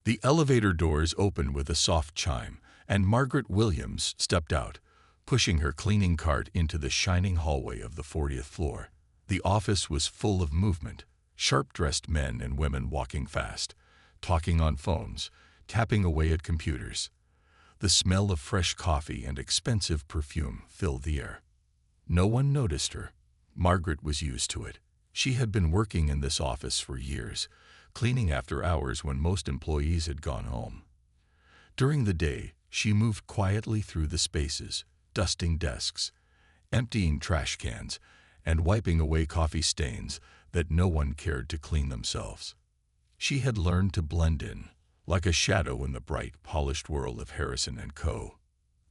The elevator doors opened with a soft chime, and Margaret Williams stepped out, pushing her cleaning cart into the shining hallway of the 40th floor. The office was full of movement, sharp-dressed men and women walking fast, talking on phones, tapping away at computers. The smell of fresh coffee and expensive perfume filled the air. No one noticed her. Margaret was used to it. She had been working in this office for years, cleaning after hours when most employees had gone home. During the day, she moved quietly through the spaces, dusting desks, emptying trash cans, and wiping away coffee stains that no one cared to clean themselves. She had learned to blend in, like a shadow in the bright, polished world of Harrison & Co.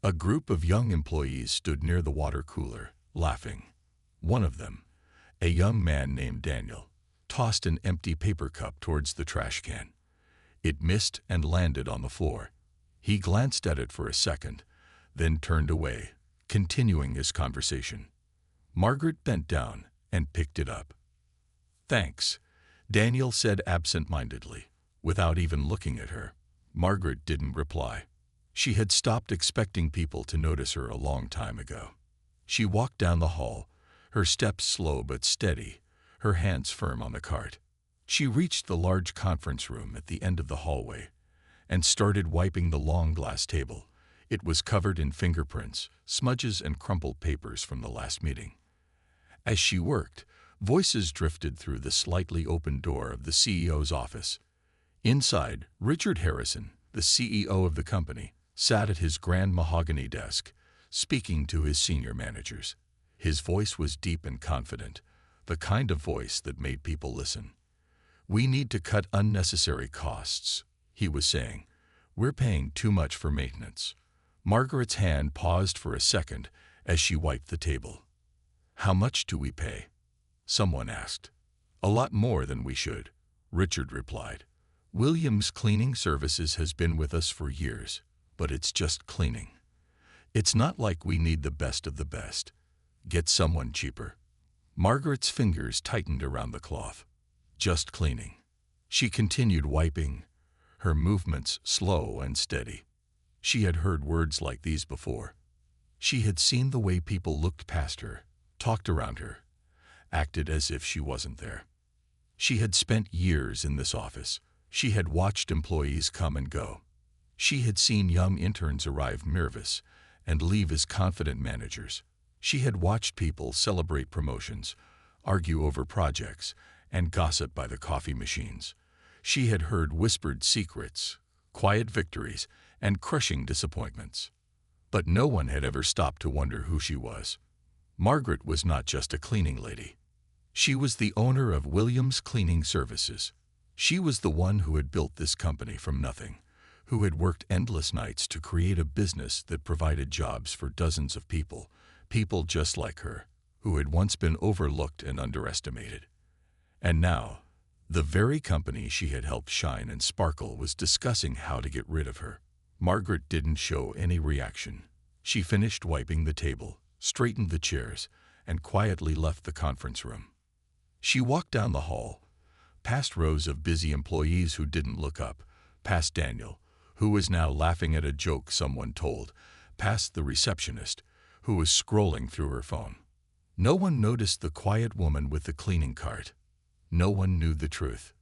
A group of young employees stood near the water cooler, laughing. One of them, a young man named Daniel, tossed an empty paper cup towards the trash can. It missed and landed on the floor. He glanced at it for a second, then turned away, continuing his conversation. Margaret bent down and picked it up. "Thanks," Daniel said absent-mindedly, without even looking at her. Margaret didn't reply. She had stopped expecting people to notice her a long time ago. She walked down the hall, her steps slow but steady, her hands firm on the cart. She reached the large conference room at the end of the hallway and started wiping the long glass table. It was covered in fingerprints, smudges, and crumpled papers from the last meeting. As she worked, voices drifted through the slightly open door of the CEO's office. Inside, Richard Harrison, the CEO of the company, sat at his grand mahogany desk, speaking to his senior managers. His voice was deep and confident, the kind of voice that made people listen. "We need to cut unnecessary costs," he was saying. "We're paying too much for maintenance." Margaret's hand paused for a second as she wiped the table. "How much do we pay?" someone asked. "A lot more than we should," Richard replied. "Williams Cleaning Services has been with us for years, but it's just cleaning. It's not like we need the best of the best. Get someone cheaper." Margaret's fingers tightened around the cloth. "Just cleaning." She continued wiping, her movements slow and steady. She had heard words like these before. She had seen the way people looked past her, talked around her, acted as if she wasn't there. She had spent years in this office. She had watched employees come and go. She had seen young interns arrive nervous and leave as confident managers. She had watched people celebrate promotions, argue over projects, and gossip by the coffee machines. She had heard whispered secrets, quiet victories, and crushing disappointments. But no one had ever stopped to wonder who she was. Margaret was not just a cleaning lady. She was the owner of Williams Cleaning Services. She was the one who had built this company from nothing, who had worked endless nights to create a business that provided jobs for dozens of people, people just like her, who had once been overlooked and underestimated. And now, the very company she had helped shine and sparkle was discussing how to get rid of her. Margaret didn't show any reaction. She finished wiping the table, straightened the chairs, and quietly left the conference room. She walked down the hall, past rows of busy employees who didn't look up, past Daniel, who was now laughing at a joke someone told, past the receptionist, who was scrolling through her phone. No one noticed the quiet woman with the cleaning cart. No one knew the truth.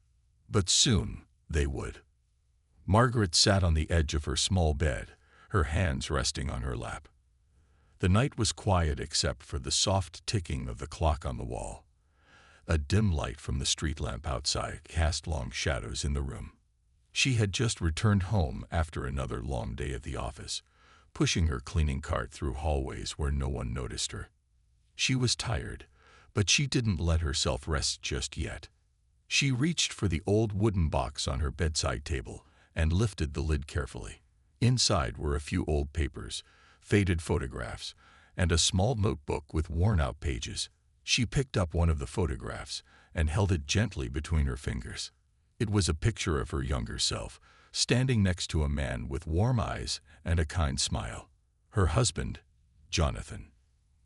But soon they would. Margaret sat on the edge of her small bed, her hands resting on her lap. The night was quiet except for the soft ticking of the clock on the wall. A dim light from the street lamp outside cast long shadows in the room. She had just returned home after another long day at the office, pushing her cleaning cart through hallways where no one noticed her. She was tired, but she didn't let herself rest just yet. She reached for the old wooden box on her bedside table and lifted the lid carefully. Inside were a few old papers, faded photographs, and a small notebook with worn-out pages. She picked up one of the photographs and held it gently between her fingers. It was a picture of her younger self, standing next to a man with warm eyes and a kind smile. Her husband, Jonathan.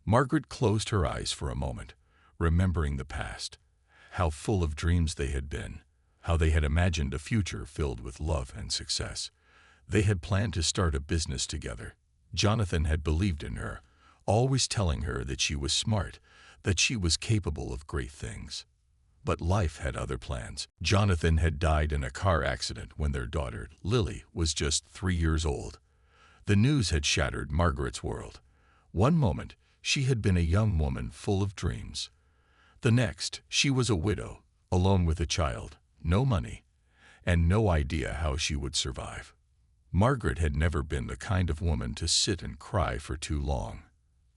Margaret closed her eyes for a moment, remembering the past, how full of dreams they had been, how they had imagined a future filled with love and success. They had planned to start a business together. Jonathan had believed in her, always telling her that she was smart, that she was capable of great things. But life had other plans. Jonathan had died in a car accident when their daughter, Lily, was just 3 years old. The news had shattered Margaret's world. One moment, she had been a young woman full of dreams. The next, she was a widow, alone with a child, no money, and no idea how she would survive. Margaret had never been the kind of woman to sit and cry for too long.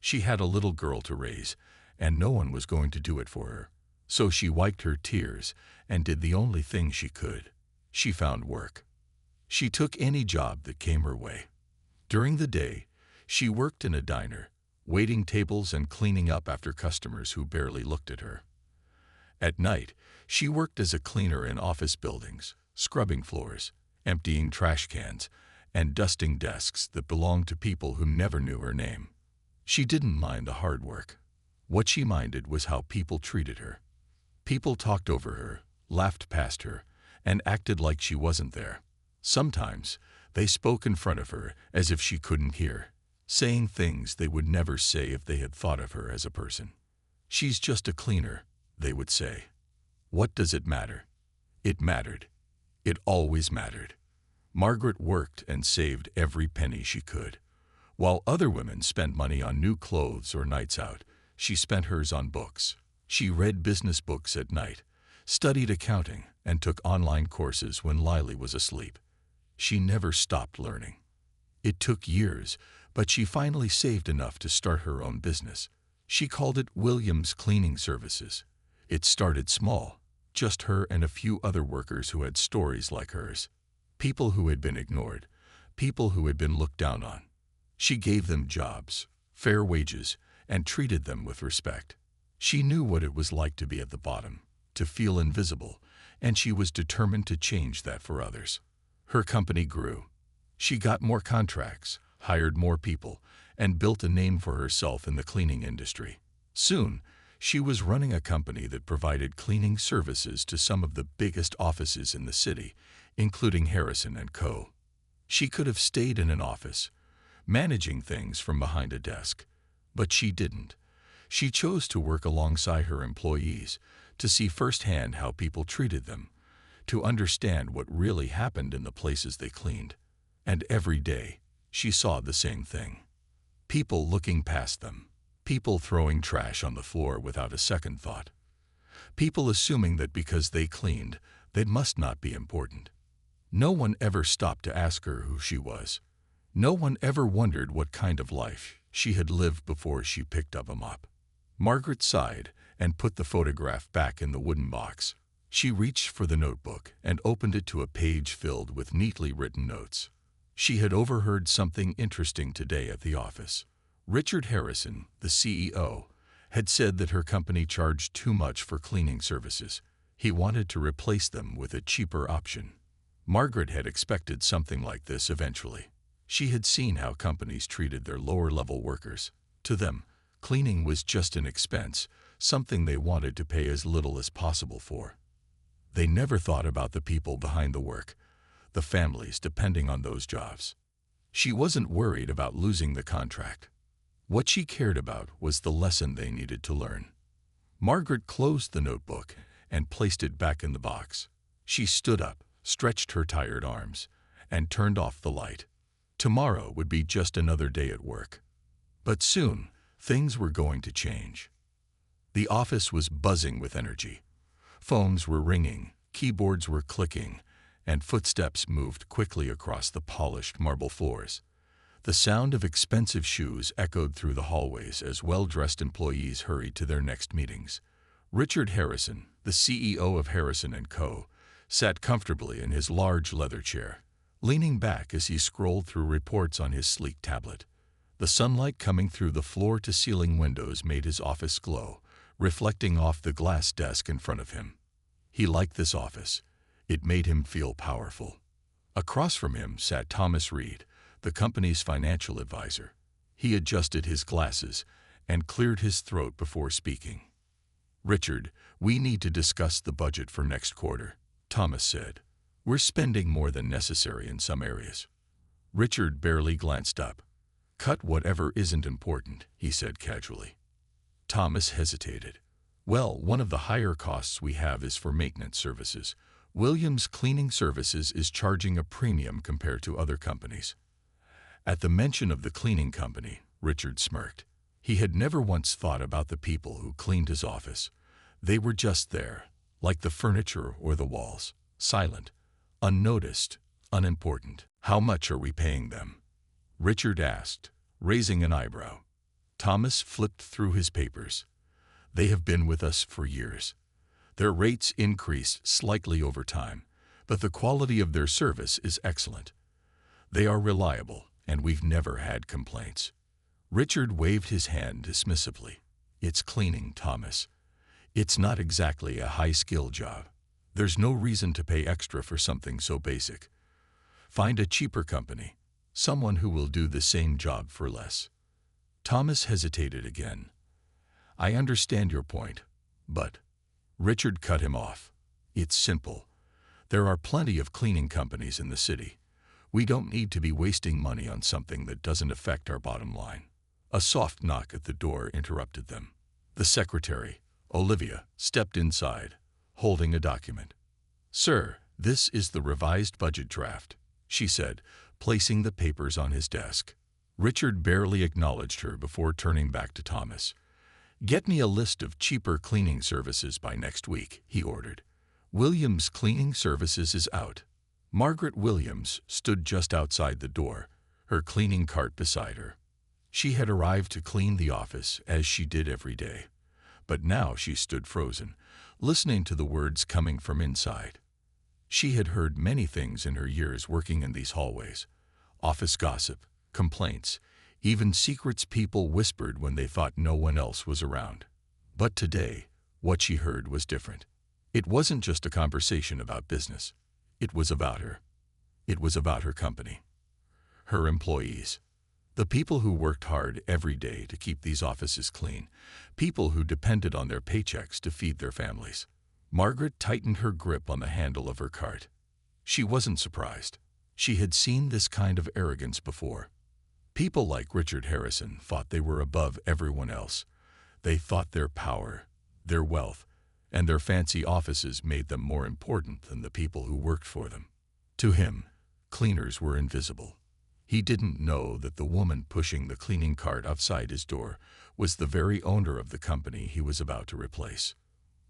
She had a little girl to raise, and no one was going to do it for her. So she wiped her tears and did the only thing she could. She found work. She took any job that came her way. During the day, she worked in a diner, waiting tables and cleaning up after customers who barely looked at her. At night, she worked as a cleaner in office buildings, scrubbing floors, emptying trash cans, and dusting desks that belonged to people who never knew her name. She didn't mind the hard work. What she minded was how people treated her. People talked over her, laughed past her, and acted like she wasn't there. Sometimes, they spoke in front of her as if she couldn't hear, saying things they would never say if they had thought of her as a person. "She's just a cleaner," they would say. What does it matter? It mattered. It always mattered. Margaret worked and saved every penny she could. While other women spent money on new clothes or nights out, she spent hers on books. She read business books at night, studied accounting, and took online courses when Lily was asleep. She never stopped learning. It took years, but she finally saved enough to start her own business. She called it Williams Cleaning Services. It started small, just her and a few other workers who had stories like hers. People who had been ignored, people who had been looked down on. She gave them jobs, fair wages, and treated them with respect. She knew what it was like to be at the bottom, to feel invisible, and she was determined to change that for others. Her company grew. She got more contracts, hired more people, and built a name for herself in the cleaning industry. Soon, she was running a company that provided cleaning services to some of the biggest offices in the city, including Harrison & Co. She could have stayed in an office, managing things from behind a desk, but she didn't. She chose to work alongside her employees, to see firsthand how people treated them, to understand what really happened in the places they cleaned. And every day, she saw the same thing. People looking past them. People throwing trash on the floor without a second thought. People assuming that because they cleaned, they must not be important. No one ever stopped to ask her who she was. No one ever wondered what kind of life she had lived before she picked up a mop. Margaret sighed and put the photograph back in the wooden box. She reached for the notebook and opened it to a page filled with neatly written notes. She had overheard something interesting today at the office. Richard Harrison, the CEO, had said that her company charged too much for cleaning services. He wanted to replace them with a cheaper option. Margaret had expected something like this eventually. She had seen how companies treated their lower-level workers. To them, cleaning was just an expense, something they wanted to pay as little as possible for. They never thought about the people behind the work, the families depending on those jobs. She wasn't worried about losing the contract. What she cared about was the lesson they needed to learn. Margaret closed the notebook and placed it back in the box. She stood up, stretched her tired arms, and turned off the light. Tomorrow would be just another day at work. But soon, things were going to change. The office was buzzing with energy. Phones were ringing, keyboards were clicking, and footsteps moved quickly across the polished marble floors. The sound of expensive shoes echoed through the hallways as well-dressed employees hurried to their next meetings. Richard Harrison, the CEO of Harrison & Co., sat comfortably in his large leather chair, leaning back as he scrolled through reports on his sleek tablet. The sunlight coming through the floor-to-ceiling windows made his office glow, reflecting off the glass desk in front of him. He liked this office. It made him feel powerful. Across from him sat Thomas Reed, the company's financial advisor. He adjusted his glasses and cleared his throat before speaking. "Richard, we need to discuss the budget for next quarter. Thomas said. "We're spending more than necessary in some areas." Richard barely glanced up. "Cut whatever isn't important," he said casually. Thomas hesitated. "Well, one of the higher costs we have is for maintenance services. Williams Cleaning Services is charging a premium compared to other companies." At the mention of the cleaning company, Richard smirked. He had never once thought about the people who cleaned his office. They were just there, like the furniture or the walls, silent, unnoticed, unimportant. "How much are we paying them?" Richard asked, raising an eyebrow. Thomas flipped through his papers. "They have been with us for years. Their rates increase slightly over time, but the quality of their service is excellent. They are reliable, and we've never had complaints." Richard waved his hand dismissively. "It's cleaning, Thomas. It's not exactly a high-skill job. There's no reason to pay extra for something so basic. Find a cheaper company, someone who will do the same job for less." Thomas hesitated again. "I understand your point, but—" Richard cut him off. "It's simple. There are plenty of cleaning companies in the city. We don't need to be wasting money on something that doesn't affect our bottom line." A soft knock at the door interrupted them. The secretary, Olivia, stepped inside, holding a document. "Sir, this is the revised budget draft," she said, placing the papers on his desk. Richard barely acknowledged her before turning back to Thomas. "Get me a list of cheaper cleaning services by next week," he ordered. "Williams Cleaning Services is out." Margaret Williams stood just outside the door, her cleaning cart beside her. She had arrived to clean the office as she did every day, but now she stood frozen, listening to the words coming from inside. She had heard many things in her years working in these hallways: office gossip, complaints, even secrets people whispered when they thought no one else was around. But today, what she heard was different. It wasn't just a conversation about business. It was about her. It was about her company, her employees, the people who worked hard every day to keep these offices clean, people who depended on their paychecks to feed their families. Margaret tightened her grip on the handle of her cart. She wasn't surprised. She had seen this kind of arrogance before. People like Richard Harrison thought they were above everyone else. They thought their power, their wealth, and their fancy offices made them more important than the people who worked for them. To him, cleaners were invisible. He didn't know that the woman pushing the cleaning cart outside his door was the very owner of the company he was about to replace.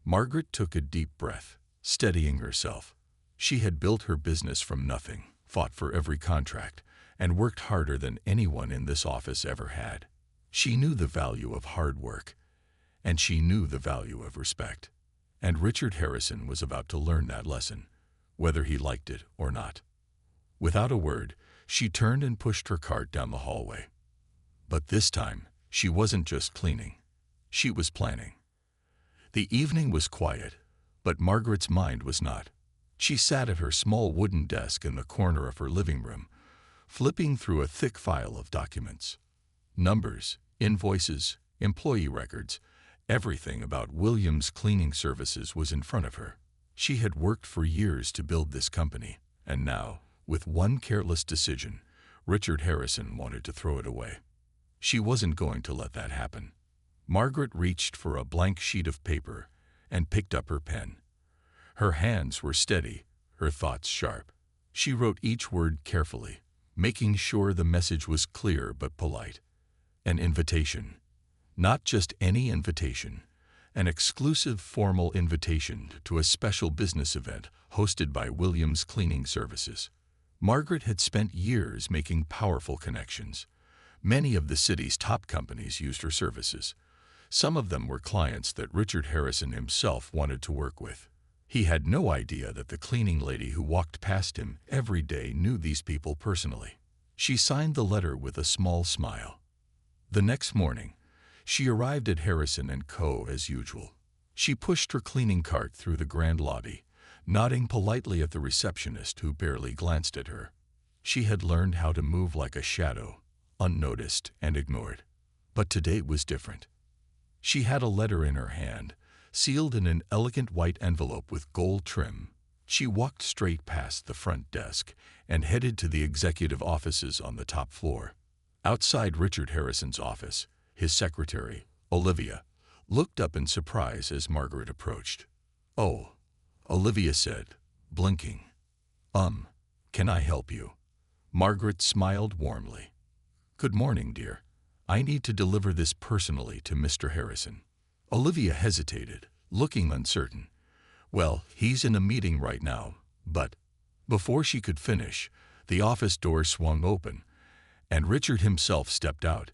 Margaret took a deep breath, steadying herself. She had built her business from nothing, fought for every contract, and worked harder than anyone in this office ever had. She knew the value of hard work, and she knew the value of respect. And Richard Harrison was about to learn that lesson, whether he liked it or not. Without a word, she turned and pushed her cart down the hallway. But this time, she wasn't just cleaning. She was planning. The evening was quiet, but Margaret's mind was not. She sat at her small wooden desk in the corner of her living room, flipping through a thick file of documents. Numbers, invoices, employee records, everything about Williams Cleaning Services was in front of her. She had worked for years to build this company, and now, with one careless decision, Richard Harrison wanted to throw it away. She wasn't going to let that happen. Margaret reached for a blank sheet of paper and picked up her pen. Her hands were steady, her thoughts sharp. She wrote each word carefully, making sure the message was clear but polite. An invitation. Not just any invitation. An exclusive formal invitation to a special business event hosted by Williams Cleaning Services. Margaret had spent years making powerful connections. Many of the city's top companies used her services. Some of them were clients that Richard Harrison himself wanted to work with. He had no idea that the cleaning lady who walked past him every day knew these people personally. She signed the letter with a small smile. The next morning, she arrived at Harrison & Co. as usual. She pushed her cleaning cart through the grand lobby, nodding politely at the receptionist who barely glanced at her. She had learned how to move like a shadow, unnoticed and ignored. But today was different. She had a letter in her hand, sealed in an elegant white envelope with gold trim, She walked straight past the front desk and headed to the executive offices on the top floor. Outside Richard Harrison's office, his secretary, Olivia, looked up in surprise as Margaret approached. "Oh," Olivia said, blinking. Can I help you?" Margaret smiled warmly. "Good morning, dear. I need to deliver this personally to Mr. Harrison." Olivia hesitated, looking uncertain. "Well, he's in a meeting right now, but—" Before she could finish, the office door swung open, and Richard himself stepped out,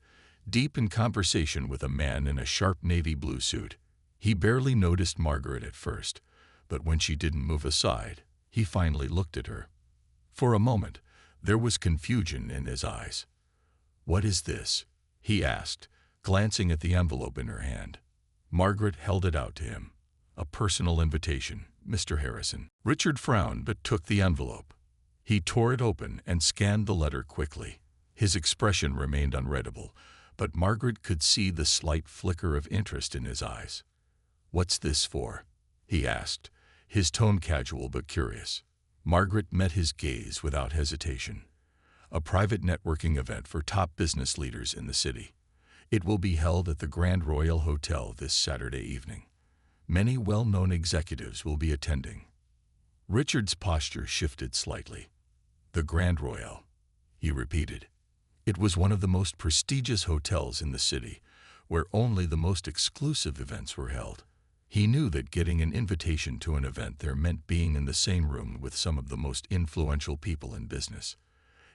deep in conversation with a man in a sharp navy blue suit. He barely noticed Margaret at first, but when she didn't move aside, he finally looked at her. For a moment, there was confusion in his eyes. "What is this?" he asked, glancing at the envelope in her hand. Margaret held it out to him. "A personal invitation, Mr. Harrison." Richard frowned but took the envelope. He tore it open and scanned the letter quickly. His expression remained unreadable, but Margaret could see the slight flicker of interest in his eyes. "What's this for?" he asked, his tone casual but curious. Margaret met his gaze without hesitation. "A private networking event for top business leaders in the city. It will be held at the Grand Royal Hotel this Saturday evening. Many well-known executives will be attending." Richard's posture shifted slightly. "The Grand Royal," he repeated. It was one of the most prestigious hotels in the city, where only the most exclusive events were held. He knew that getting an invitation to an event there meant being in the same room with some of the most influential people in business.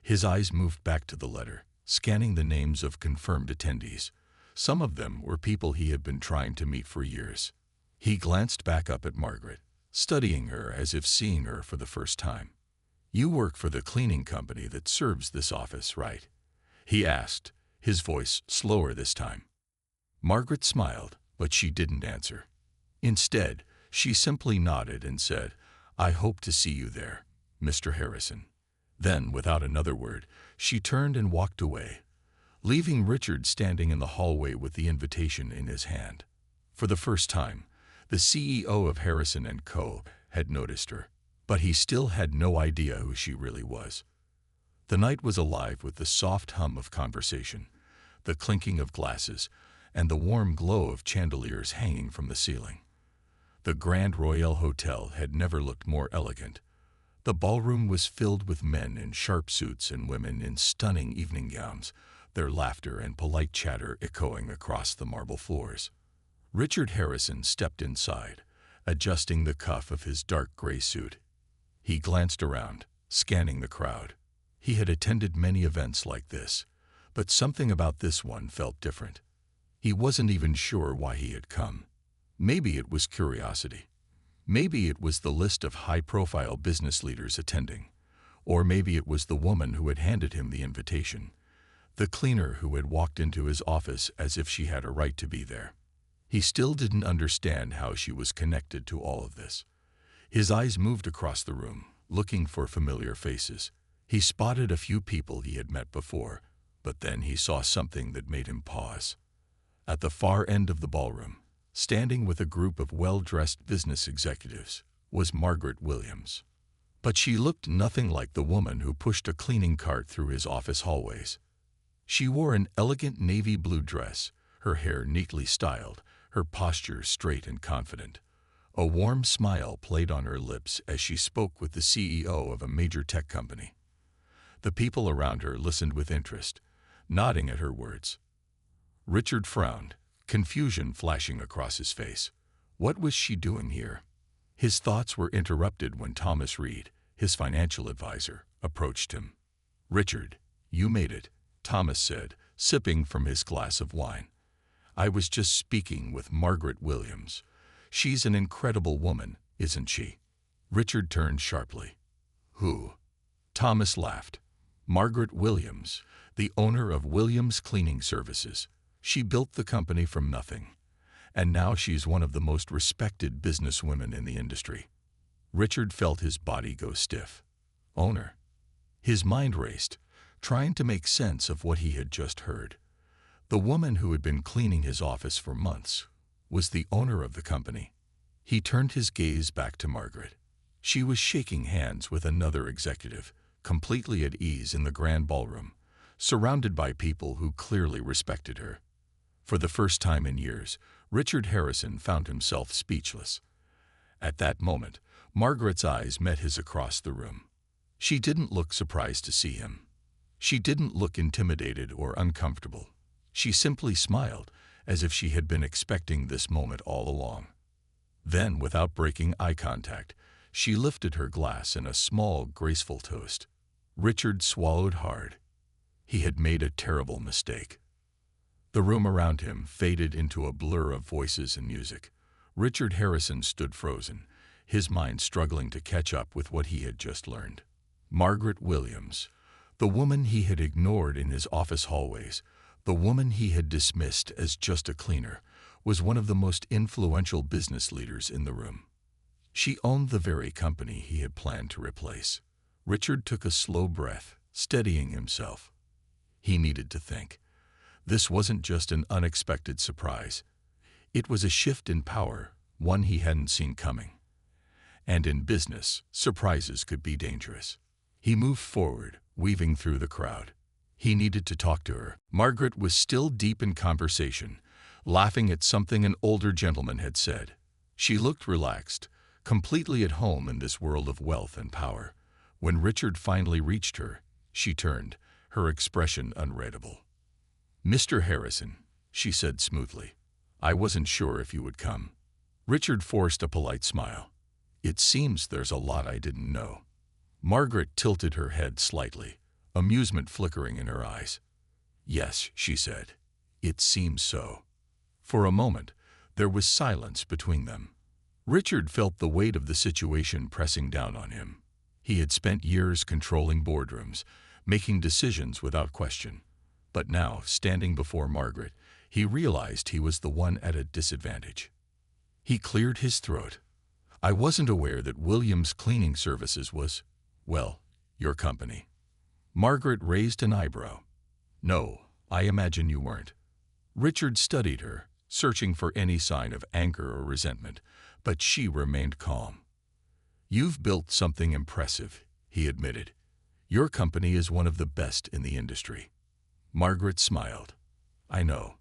His eyes moved back to the letter, scanning the names of confirmed attendees. Some of them were people he had been trying to meet for years. He glanced back up at Margaret, studying her as if seeing her for the first time. "You work for the cleaning company that serves this office, right?" he asked, his voice slower this time. Margaret smiled, but she didn't answer. Instead, she simply nodded and said, "I hope to see you there, Mr. Harrison." Then, without another word, she turned and walked away, leaving Richard standing in the hallway with the invitation in his hand. For the first time, the CEO of Harrison & Co. had noticed her, but he still had no idea who she really was. The night was alive with the soft hum of conversation, the clinking of glasses, and the warm glow of chandeliers hanging from the ceiling. The Grand Royal Hotel had never looked more elegant. The ballroom was filled with men in sharp suits and women in stunning evening gowns, their laughter and polite chatter echoing across the marble floors. Richard Harrison stepped inside, adjusting the cuff of his dark gray suit. He glanced around, scanning the crowd. He had attended many events like this, but something about this one felt different. He wasn't even sure why he had come. Maybe it was curiosity. Maybe it was the list of high-profile business leaders attending. Or maybe it was the woman who had handed him the invitation, the cleaner who had walked into his office as if she had a right to be there. He still didn't understand how she was connected to all of this. His eyes moved across the room, looking for familiar faces. He spotted a few people he had met before, but then he saw something that made him pause. At the far end of the ballroom, standing with a group of well-dressed business executives, was Margaret Williams. But she looked nothing like the woman who pushed a cleaning cart through his office hallways. She wore an elegant navy blue dress, her hair neatly styled, her posture straight and confident. A warm smile played on her lips as she spoke with the CEO of a major tech company. The people around her listened with interest, nodding at her words. Richard frowned, confusion flashing across his face. What was she doing here? His thoughts were interrupted when Thomas Reed, his financial advisor, approached him. "Richard, you made it," Thomas said, sipping from his glass of wine. "I was just speaking with Margaret Williams. She's an incredible woman, isn't she?" Richard turned sharply. "Who?" Thomas laughed. "Margaret Williams, the owner of Williams Cleaning Services. She built the company from nothing, and now she's one of the most respected businesswomen in the industry." Richard felt his body go stiff. Owner? His mind raced, trying to make sense of what he had just heard. The woman who had been cleaning his office for months was the owner of the company. He turned his gaze back to Margaret. She was shaking hands with another executive, completely at ease in the grand ballroom, surrounded by people who clearly respected her. For the first time in years, Richard Harrison found himself speechless. At that moment, Margaret's eyes met his across the room. She didn't look surprised to see him. She didn't look intimidated or uncomfortable. She simply smiled, as if she had been expecting this moment all along. Then, without breaking eye contact, she lifted her glass in a small, graceful toast. Richard swallowed hard. He had made a terrible mistake. The room around him faded into a blur of voices and music. Richard Harrison stood frozen, his mind struggling to catch up with what he had just learned. Margaret Williams, the woman he had ignored in his office hallways, the woman he had dismissed as just a cleaner, was one of the most influential business leaders in the room. She owned the very company he had planned to replace. Richard took a slow breath, steadying himself. He needed to think. This wasn't just an unexpected surprise. It was a shift in power, one he hadn't seen coming. And in business, surprises could be dangerous. He moved forward, weaving through the crowd. He needed to talk to her. Margaret was still deep in conversation, laughing at something an older gentleman had said. She looked relaxed, completely at home in this world of wealth and power. When Richard finally reached her, she turned, her expression unreadable. "Mr. Harrison," she said smoothly, "I wasn't sure if you would come." Richard forced a polite smile. "It seems there's a lot I didn't know." Margaret tilted her head slightly, amusement flickering in her eyes. "Yes," she said, "it seems so." For a moment, there was silence between them. Richard felt the weight of the situation pressing down on him. He had spent years controlling boardrooms, making decisions without question. But now, standing before Margaret, he realized he was the one at a disadvantage. He cleared his throat. "I wasn't aware that Williams Cleaning Services was, well, your company." Margaret raised an eyebrow. "No, I imagine you weren't." Richard studied her, searching for any sign of anger or resentment, but she remained calm. "You've built something impressive," he admitted. "Your company is one of the best in the industry." Margaret smiled. "I know."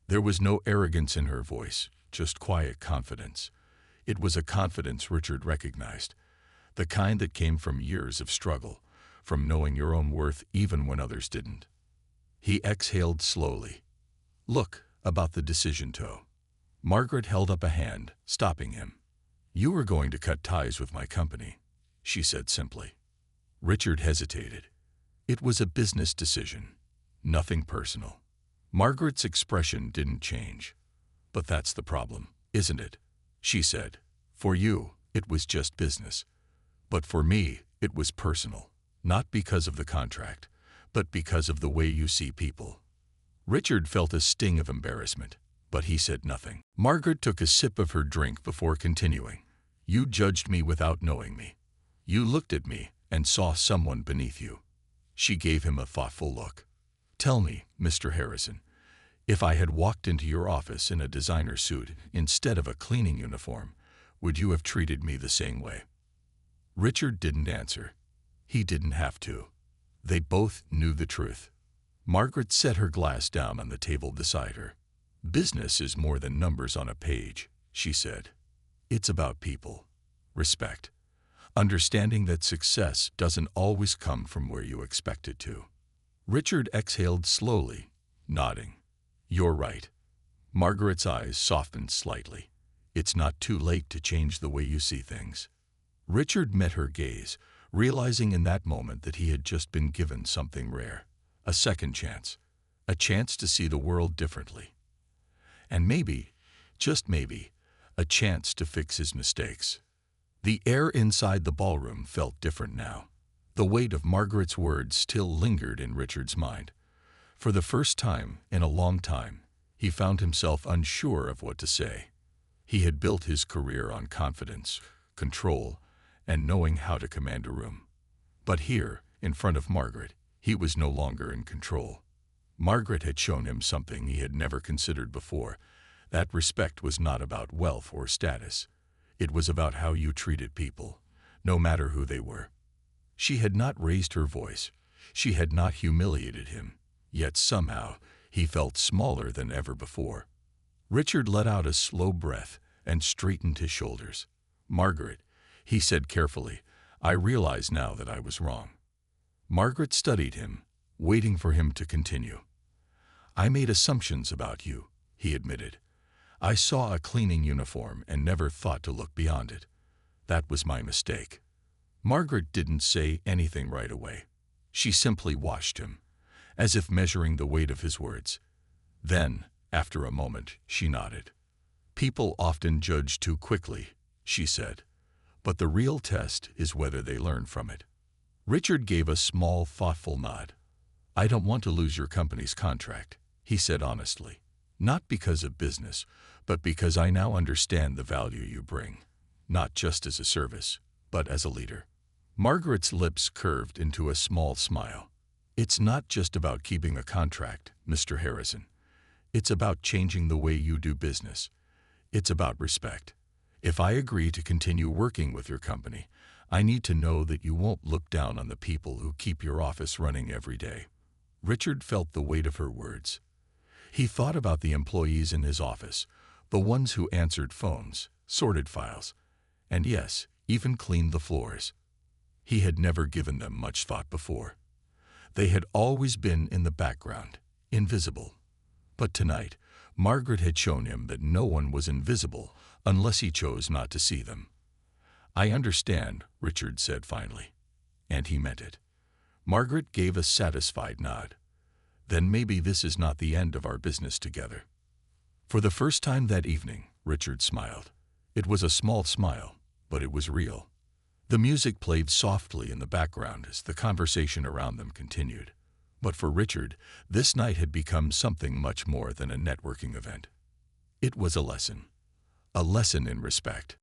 There was no arrogance in her voice, just quiet confidence. It was a confidence Richard recognized, the kind that came from years of struggle, from knowing your own worth even when others didn't. He exhaled slowly. "Look, about the decision toe." Margaret held up a hand, stopping him. "You were going to cut ties with my company," she said simply. Richard hesitated. It was a business decision, nothing personal. Margaret's expression didn't change. "But that's the problem, isn't it?" she said. "For you, it was just business. But for me, it was personal, not because of the contract, but because of the way you see people." Richard felt a sting of embarrassment, but he said nothing. Margaret took a sip of her drink before continuing. "You judged me without knowing me. You looked at me and saw someone beneath you." She gave him a thoughtful look. "Tell me, Mr. Harrison, if I had walked into your office in a designer suit instead of a cleaning uniform, would you have treated me the same way?" Richard didn't answer. He didn't have to. They both knew the truth. Margaret set her glass down on the table beside her. "Business is more than numbers on a page," she said. "It's about people, respect, understanding that success doesn't always come from where you expect it to." Richard exhaled slowly, nodding. "You're right." Margaret's eyes softened slightly. "It's not too late to change the way you see things." Richard met her gaze, realizing in that moment that he had just been given something rare. A second chance. A chance to see the world differently. And maybe, just maybe, a chance to fix his mistakes. The air inside the ballroom felt different now. The weight of Margaret's words still lingered in Richard's mind. For the first time in a long time, he found himself unsure of what to say. He had built his career on confidence, control, and knowing how to command a room. But here, in front of Margaret, he was no longer in control. Margaret had shown him something he had never considered before. That respect was not about wealth or status. It was about how you treated people, no matter who they were. She had not raised her voice. She had not humiliated him. Yet somehow, he felt smaller than ever before. Richard let out a slow breath and straightened his shoulders. "Margaret," he said carefully, "I realize now that I was wrong." Margaret studied him, waiting for him to continue. "I made assumptions about you," he admitted. "I saw a cleaning uniform and never thought to look beyond it. That was my mistake." Margaret didn't say anything right away. She simply watched him, as if measuring the weight of his words. Then, after a moment, she nodded. "People often judge too quickly," she said, "but the real test is whether they learn from it." Richard gave a small, thoughtful nod. "I don't want to lose your company's contract," he said honestly. "Not because of business, but because I now understand the value you bring, not just as a service, but as a leader." Margaret's lips curved into a small smile. "It's not just about keeping a contract, Mr. Harrison. It's about changing the way you do business. It's about respect. If I agree to continue working with your company, I need to know that you won't look down on the people who keep your office running every day." Richard felt the weight of her words. He thought about the employees in his office, the ones who answered phones, sorted files, and yes, even cleaned the floors. He had never given them much thought before. They had always been in the background, invisible. But tonight, Margaret had shown him that no one was invisible unless he chose not to see them. "I understand," Richard said finally. And he meant it. Margaret gave a satisfied nod. "Then maybe this is not the end of our business together." For the first time that evening, Richard smiled. It was a small smile, but it was real. The music played softly in the background as the conversation around them continued. But for Richard, this night had become something much more than a networking event. It was a lesson in respect.